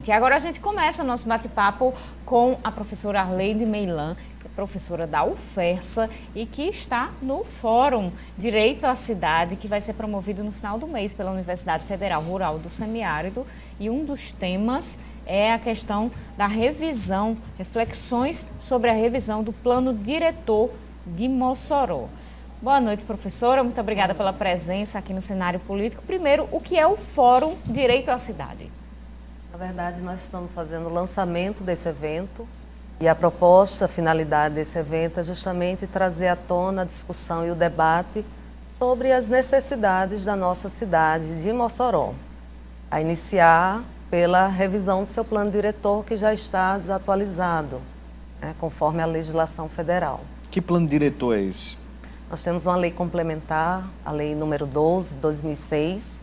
E agora a gente começa o nosso bate-papo com a professora Arleide Meilan, professora da UFERSA e que está no Fórum Direito à Cidade, que vai ser promovido no final do mês pela Universidade Federal Rural do Semiárido. E um dos temas é a questão da revisão, reflexões sobre a revisão do plano diretor de Mossoró. Boa noite, professora. Muito obrigada pela presença aqui no cenário político. Primeiro, o que é o Fórum Direito à Cidade? Na verdade, nós estamos fazendo o lançamento desse evento e a proposta, a finalidade desse evento é justamente trazer à tona a discussão e o debate sobre as necessidades da nossa cidade de Mossoró, a iniciar pela revisão do seu plano diretor que já está desatualizado, conforme a legislação federal. Que plano diretor é esse? Nós temos uma lei complementar, a lei número 12, de 2006,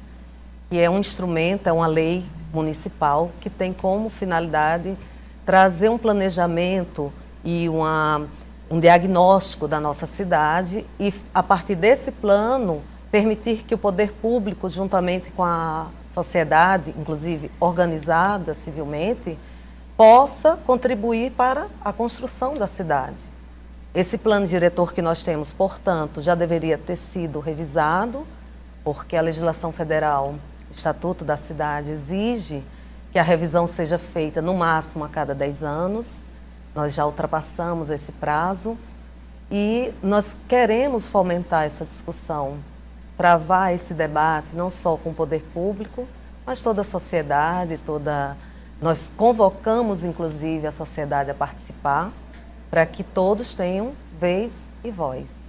que é um instrumento, é uma lei municipal que tem como finalidade trazer um planejamento e um diagnóstico da nossa cidade e, a partir desse plano, permitir que o poder público, juntamente com a sociedade, inclusive organizada civilmente, possa contribuir para a construção da cidade. Esse plano diretor que nós temos, portanto, já deveria ter sido revisado, porque a legislação federal, o Estatuto da Cidade, exige que a revisão seja feita no máximo a cada 10 anos. Nós já ultrapassamos esse prazo e nós queremos fomentar essa discussão, travar esse debate não só com o poder público, mas toda a sociedade, nós convocamos inclusive a sociedade a participar para que todos tenham vez e voz.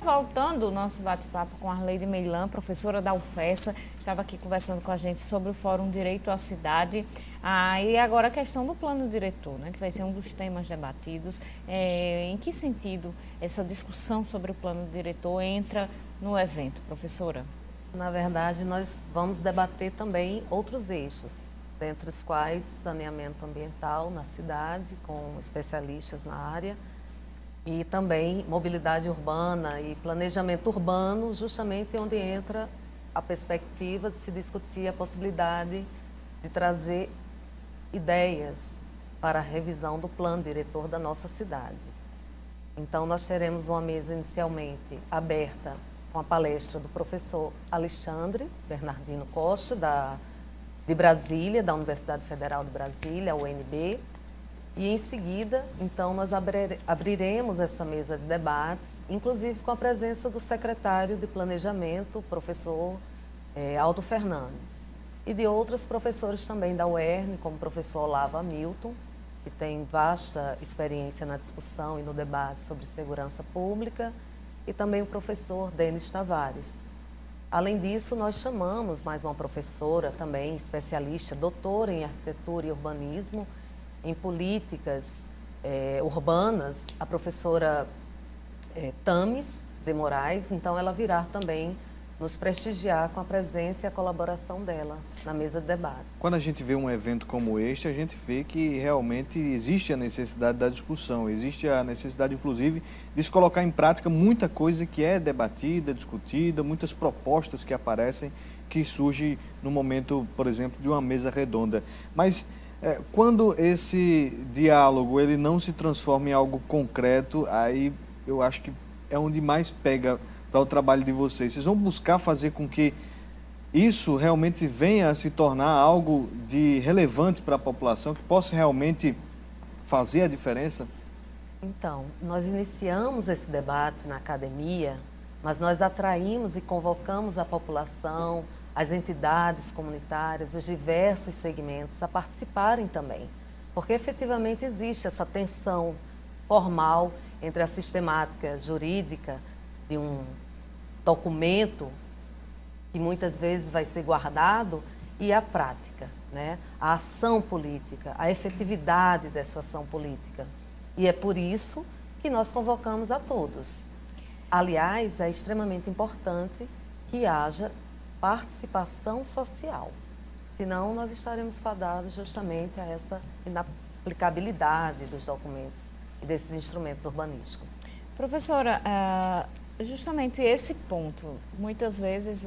Voltando ao nosso bate-papo com a Arleide Meilan, professora da UFERSA, estava aqui conversando com a gente sobre o Fórum Direito à Cidade. E agora a questão do plano diretor, que vai ser um dos temas debatidos. Em que sentido essa discussão sobre o plano diretor entra no evento, professora? Na verdade, nós vamos debater também outros eixos, dentre os quais saneamento ambiental na cidade, com especialistas na área, e também mobilidade urbana e planejamento urbano, justamente onde entra a perspectiva de se discutir a possibilidade de trazer ideias para a revisão do plano diretor da nossa cidade. Então, nós teremos uma mesa inicialmente aberta com a palestra do professor Alexandre Bernardino Costa, de Brasília, da Universidade Federal de Brasília, UNB. E em seguida, então, nós abriremos essa mesa de debates, inclusive com a presença do secretário de Planejamento, o professor Aldo Fernandes, e de outros professores também da UERN, como o professor Olavo Hamilton, que tem vasta experiência na discussão e no debate sobre segurança pública, e também o professor Denis Tavares. Além disso, nós chamamos mais uma professora também, especialista, doutora em arquitetura e urbanismo, em políticas urbanas, a professora Tamis de Moraes. Então, ela virá também nos prestigiar com a presença e a colaboração dela na mesa de debates. Quando a gente vê um evento como este, a gente vê que realmente existe a necessidade da discussão, existe a necessidade, inclusive, de se colocar em prática muita coisa que é debatida, discutida, muitas propostas que aparecem, que surgem no momento, por exemplo, de uma mesa redonda. Mas quando esse diálogo ele não se transforma em algo concreto, aí eu acho que é onde mais pega para o trabalho de vocês. Vocês vão buscar fazer com que isso realmente venha a se tornar algo de relevante para a população, que possa realmente fazer a diferença? Então, nós iniciamos esse debate na academia, mas nós atraímos e convocamos a população, as entidades comunitárias, os diversos segmentos a participarem também, porque efetivamente existe essa tensão formal entre a sistemática jurídica de um documento que muitas vezes vai ser guardado e a prática, a ação política, a efetividade dessa ação política. E é por isso que nós convocamos a todos. Aliás, é extremamente importante que haja participação social, senão nós estaremos fadados justamente a essa inaplicabilidade dos documentos e desses instrumentos urbanísticos. Professora, justamente esse ponto, muitas vezes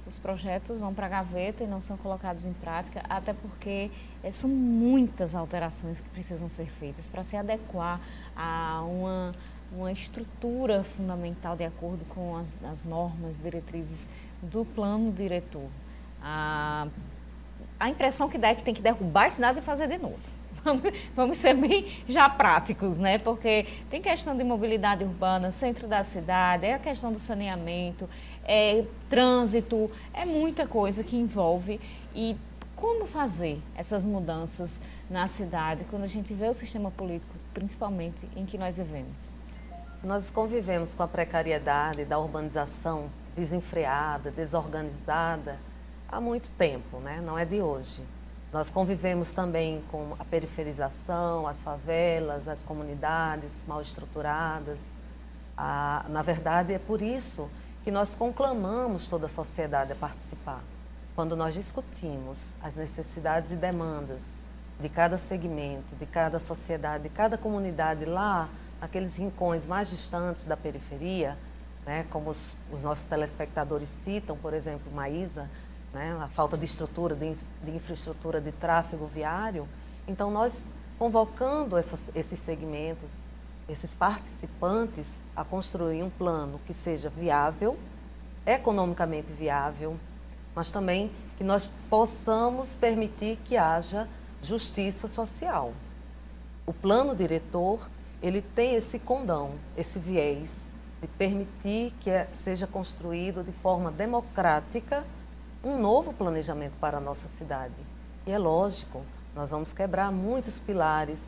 os projetos vão para a gaveta e não são colocados em prática, até porque são muitas alterações que precisam ser feitas para se adequar a uma estrutura fundamental de acordo com as normas, diretrizes do plano diretor. A impressão que dá é que tem que derrubar as cidades e fazer de novo. Vamos ser bem já práticos, né? Porque tem questão de mobilidade urbana, centro da cidade, é a questão do saneamento, é trânsito, é muita coisa que envolve. E como fazer essas mudanças na cidade quando a gente vê o sistema político, principalmente em que nós vivemos? Nós convivemos com a precariedade da urbanização desenfreada, desorganizada há muito tempo, né? Não é de hoje. Nós convivemos também com a periferização, as favelas, as comunidades mal estruturadas. Na verdade, é por isso que nós conclamamos toda a sociedade a participar. Quando nós discutimos as necessidades e demandas de cada segmento, de cada sociedade, de cada comunidade lá, naqueles rincões mais distantes da periferia, né, como os nossos telespectadores citam, por exemplo, Maísa, né, a falta de estrutura, de infraestrutura de tráfego viário. Então, nós convocando esses segmentos, esses participantes a construir um plano que seja viável, economicamente viável, mas também que nós possamos permitir que haja justiça social. O plano diretor, ele tem esse condão, esse viés de permitir que seja construído de forma democrática um novo planejamento para a nossa cidade. E é lógico, nós vamos quebrar muitos pilares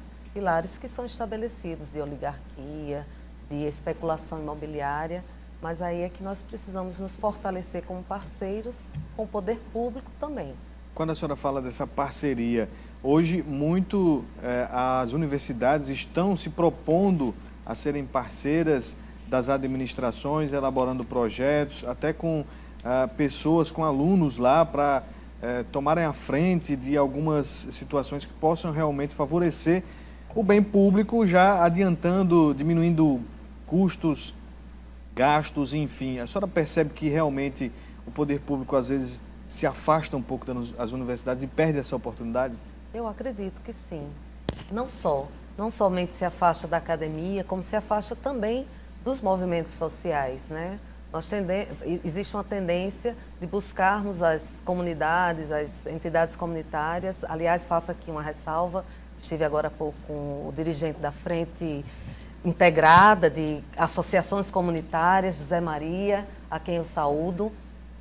que são estabelecidos de oligarquia, de especulação imobiliária, mas aí é que nós precisamos nos fortalecer como parceiros com o poder público também. Quando a senhora fala dessa parceria, hoje as universidades estão se propondo a serem parceiras das administrações, elaborando projetos, até com pessoas, com alunos lá para tomarem a frente de algumas situações que possam realmente favorecer o bem público, já adiantando, diminuindo custos, gastos, enfim. A senhora percebe que realmente o poder público às vezes se afasta um pouco das universidades e perde essa oportunidade? Eu acredito que sim. Não somente se afasta da academia, como se afasta também dos movimentos sociais, né? Existe uma tendência de buscarmos as comunidades, as entidades comunitárias. Aliás, faço aqui uma ressalva. Estive agora há pouco com o dirigente da Frente Integrada de Associações Comunitárias, José Maria, a quem eu saúdo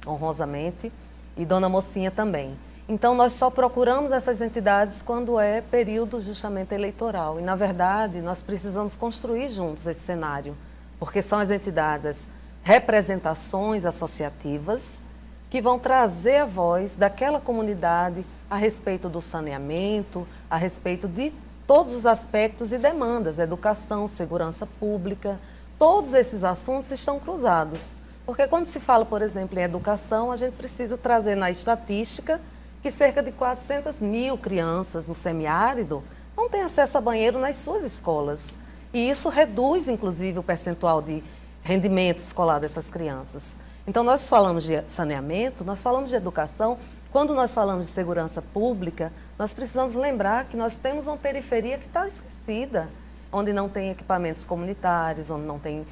honrosamente, e Dona Mocinha também. Então, nós só procuramos essas entidades quando é período justamente eleitoral. E, na verdade, nós precisamos construir juntos esse cenário, porque são as entidades, as representações associativas que vão trazer a voz daquela comunidade a respeito do saneamento, a respeito de todos os aspectos e demandas, educação, segurança pública, todos esses assuntos estão cruzados. Porque quando se fala, por exemplo, em educação, a gente precisa trazer na estatística que cerca de 400 mil crianças no semiárido não têm acesso a banheiro nas suas escolas. E isso reduz, inclusive, o percentual de rendimento escolar dessas crianças. Então, nós falamos de saneamento, nós falamos de educação. Quando nós falamos de segurança pública, nós precisamos lembrar que nós temos uma periferia que está esquecida, onde não tem equipamentos comunitários, onde não tem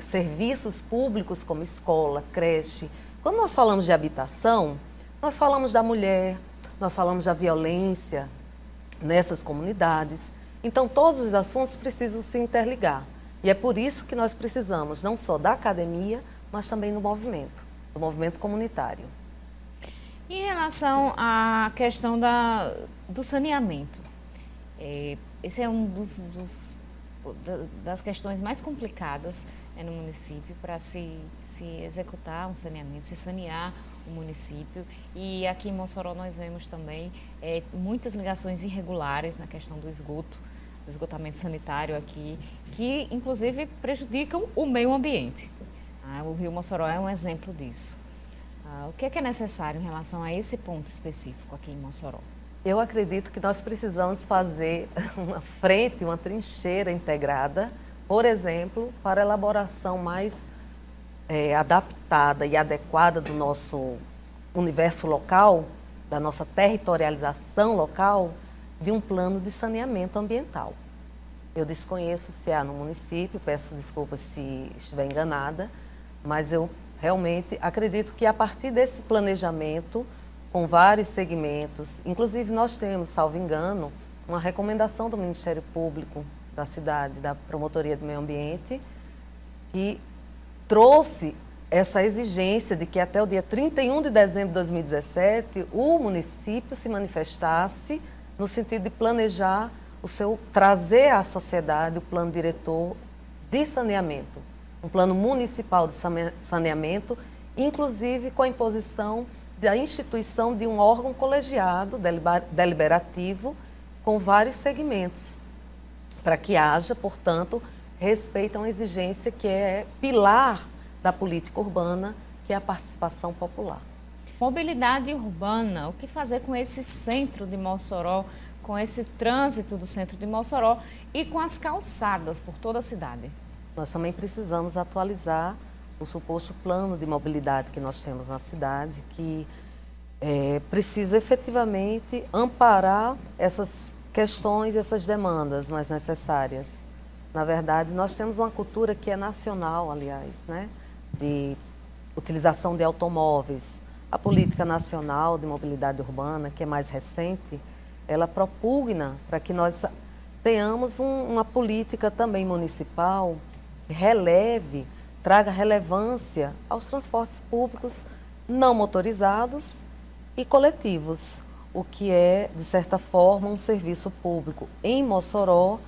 serviços públicos como escola, creche. Quando nós falamos de habitação, nós falamos da mulher, nós falamos da violência nessas comunidades. Então, todos os assuntos precisam se interligar. E é por isso que nós precisamos não só da academia, mas também do movimento comunitário. Em relação à questão do saneamento, esse é das questões mais complicadas no município para se executar um saneamento, se sanear o município. E aqui em Mossoró nós vemos também muitas ligações irregulares na questão do esgotamento sanitário aqui, que inclusive prejudicam o meio ambiente. O Rio Mossoró é um exemplo disso. O que é necessário em relação a esse ponto específico aqui em Mossoró? Eu acredito que nós precisamos fazer uma frente, uma trincheira integrada, por exemplo, para elaboração mais adaptada e adequada do nosso universo local, da nossa territorialização local, de um plano de saneamento ambiental. Eu desconheço se há no município, peço desculpas se estiver enganada, mas eu realmente acredito que a partir desse planejamento, com vários segmentos, inclusive nós temos, salvo engano, uma recomendação do Ministério Público da cidade, da Promotoria do Meio Ambiente, que trouxe essa exigência de que até o dia 31 de dezembro de 2017 o município se manifestasse no sentido de planejar trazer à sociedade o plano diretor de saneamento, um plano municipal de saneamento, inclusive com a imposição da instituição de um órgão colegiado, deliberativo, com vários segmentos, para que haja, portanto, respeito a uma exigência que é pilar da política urbana, que é a participação popular. Mobilidade urbana, o que fazer com esse centro de Mossoró, com esse trânsito do centro de Mossoró e com as calçadas por toda a cidade? Nós também precisamos atualizar o suposto plano de mobilidade que nós temos na cidade, que precisa efetivamente amparar essas questões, essas demandas mais necessárias. Na verdade, nós temos uma cultura que é nacional, aliás, né? De utilização de automóveis. A política nacional de mobilidade urbana, que é mais recente, ela propugna para que nós tenhamos uma política também municipal que releve, traga relevância aos transportes públicos não motorizados e coletivos, o que é, de certa forma, um serviço público em Mossoró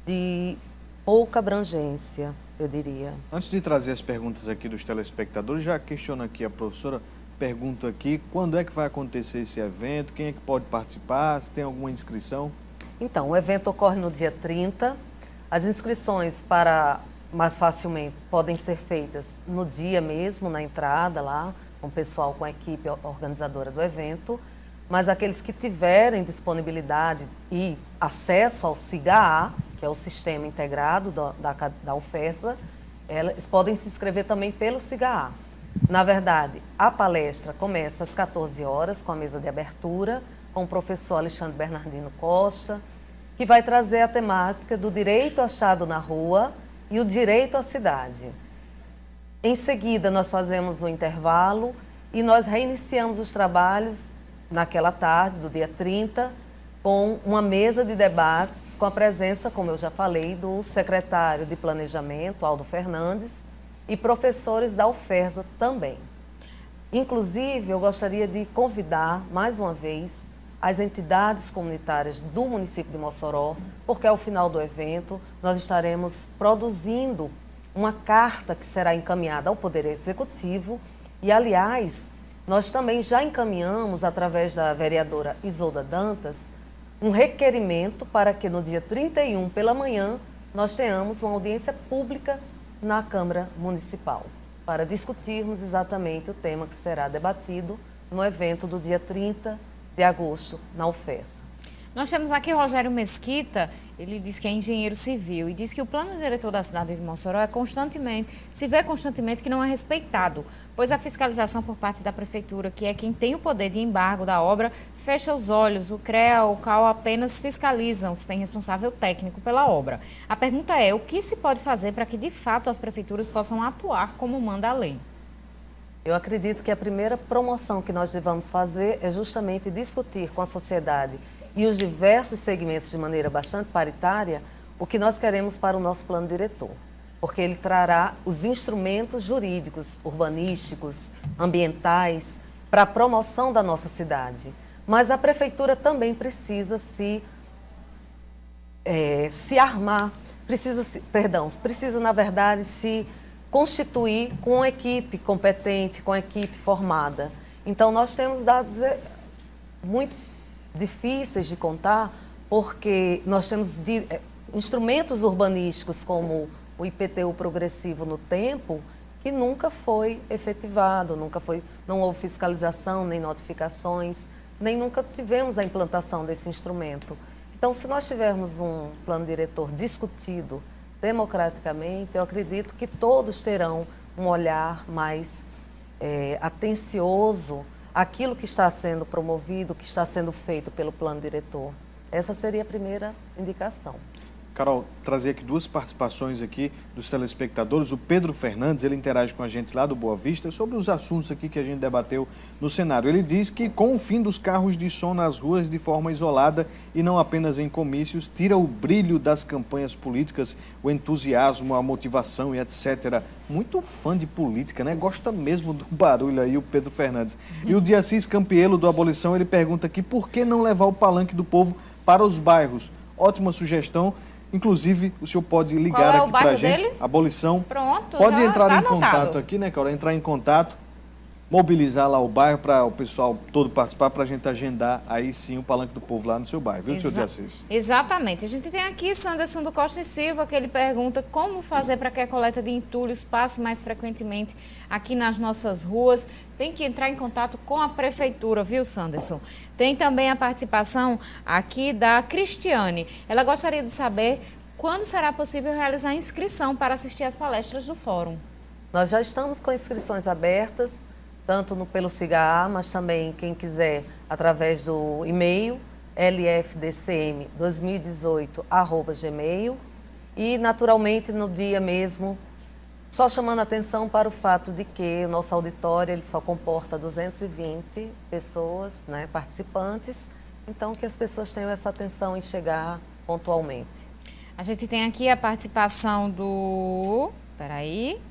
de pouca abrangência, eu diria. Antes de trazer as perguntas aqui dos telespectadores, já questiono aqui a professora, pergunto aqui, quando é que vai acontecer esse evento, quem é que pode participar, se tem alguma inscrição? Então, o evento ocorre no dia 30, as inscrições mais facilmente podem ser feitas no dia mesmo, na entrada lá, com o pessoal, com a equipe organizadora do evento, mas aqueles que tiverem disponibilidade e acesso ao SIGA, que é o Sistema Integrado da UFERSA, eles podem se inscrever também pelo SIGA. Na verdade, a palestra começa às 14 horas, com a mesa de abertura, com o professor Alexandre Bernardino Costa, que vai trazer a temática do direito achado na rua e o direito à cidade. Em seguida, nós fazemos um intervalo e nós reiniciamos os trabalhos naquela tarde, do dia 30, com uma mesa de debates, com a presença, como eu já falei, do secretário de Planejamento, Aldo Fernandes, e professores da UFERSA também. Inclusive, eu gostaria de convidar, mais uma vez, as entidades comunitárias do município de Mossoró, porque ao final do evento nós estaremos produzindo uma carta que será encaminhada ao Poder Executivo e, aliás, nós também já encaminhamos, através da vereadora Isolda Dantas, um requerimento para que no dia 31, pela manhã, nós tenhamos uma audiência pública na Câmara Municipal, para discutirmos exatamente o tema que será debatido no evento do dia 30 de agosto, na UFERSA. Nós temos aqui Rogério Mesquita, ele diz que é engenheiro civil e diz que o plano diretor da cidade de Mossoró se vê constantemente que não é respeitado, pois a fiscalização por parte da prefeitura, que é quem tem o poder de embargo da obra, fecha os olhos. O CREA ou o CAL apenas fiscalizam se tem responsável técnico pela obra. A pergunta é, o que se pode fazer para que de fato as prefeituras possam atuar como manda a lei? Eu acredito que a primeira promoção que nós devemos fazer é justamente discutir com a sociedade e os diversos segmentos de maneira bastante paritária o que nós queremos para o nosso plano diretor, porque ele trará os instrumentos jurídicos, urbanísticos, ambientais, para a promoção da nossa cidade. Mas a prefeitura também precisa se armar, precisa, na verdade, se constituir com uma equipe competente, com uma equipe formada. Então, nós temos dados muito difíceis de contar, porque nós temos instrumentos urbanísticos como o IPTU progressivo no tempo, que nunca foi efetivado, não houve fiscalização, nem notificações, nem nunca tivemos a implantação desse instrumento. Então, se nós tivermos um plano diretor discutido democraticamente, eu acredito que todos terão um olhar mais atencioso àquilo que está sendo promovido, que está sendo feito pelo plano diretor. Essa seria a primeira indicação. Carol, trazer aqui duas participações aqui dos telespectadores. O Pedro Fernandes, ele interage com a gente lá do Boa Vista sobre os assuntos aqui que a gente debateu no cenário. Ele diz que com o fim dos carros de som nas ruas de forma isolada e não apenas em comícios, tira o brilho das campanhas políticas, o entusiasmo, a motivação e etc. Muito fã de política, né? Gosta mesmo do barulho aí, o Pedro Fernandes. E o Diassis Campielo, do Abolição, ele pergunta aqui por que não levar o palanque do povo para os bairros? Ótima sugestão. Inclusive, o senhor pode ligar aqui para a gente, dele? Abolição. Pronto, pode já entrar tá em contato anotado. aqui, né, Carol? Entrar em contato, mobilizar lá o bairro para o pessoal todo participar, para a gente agendar aí sim o Palanque do Povo lá no seu bairro, viu, senhor Diassis? Exatamente. A gente tem aqui Sanderson do Costa e Silva, que ele pergunta como fazer para que a coleta de entulhos passe mais frequentemente aqui nas nossas ruas. Tem que entrar em contato com a prefeitura, viu, Sanderson? Tem também a participação aqui da Cristiane. Ela gostaria de saber quando será possível realizar a inscrição para assistir às palestras do Fórum. Nós já estamos com inscrições abertas, tanto pelo SIGA, mas também quem quiser através do e-mail lfdcm2018@gmail e naturalmente no dia mesmo, só chamando a atenção para o fato de que o nosso auditório ele só comporta 220 pessoas, né, participantes, então que as pessoas tenham essa atenção em chegar pontualmente. A gente tem aqui a participação do... Peraí...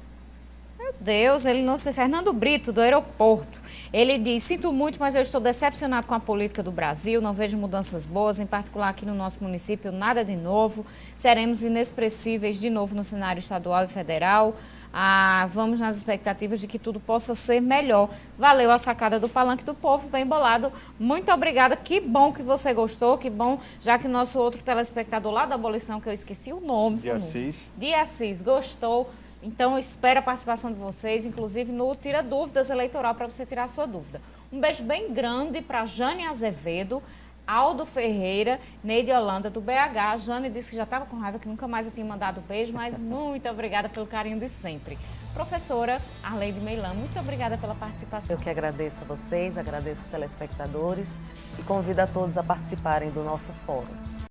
Meu Deus, ele não sei. Fernando Brito, do aeroporto. Ele diz, sinto muito, mas eu estou decepcionado com a política do Brasil, não vejo mudanças boas, em particular aqui no nosso município, nada de novo. Seremos inexpressíveis de novo no cenário estadual e federal. Vamos nas expectativas de que tudo possa ser melhor. Valeu a sacada do Palanque do Povo, bem bolado. Muito obrigada, que bom que você gostou, que bom, já que nosso outro telespectador lá da Abolição, que eu esqueci o nome. Diassis, gostou. Então, eu espero a participação de vocês, inclusive no Tira Dúvidas Eleitoral, para você tirar a sua dúvida. Um beijo bem grande para Jane Azevedo, Aldo Ferreira, Neide Holanda, do BH. A Jane disse que já estava com raiva, que nunca mais eu tinha mandado beijo, mas muito obrigada pelo carinho de sempre. Professora Arleide Meilan, muito obrigada pela participação. Eu que agradeço a vocês, agradeço os telespectadores e convido a todos a participarem do nosso fórum.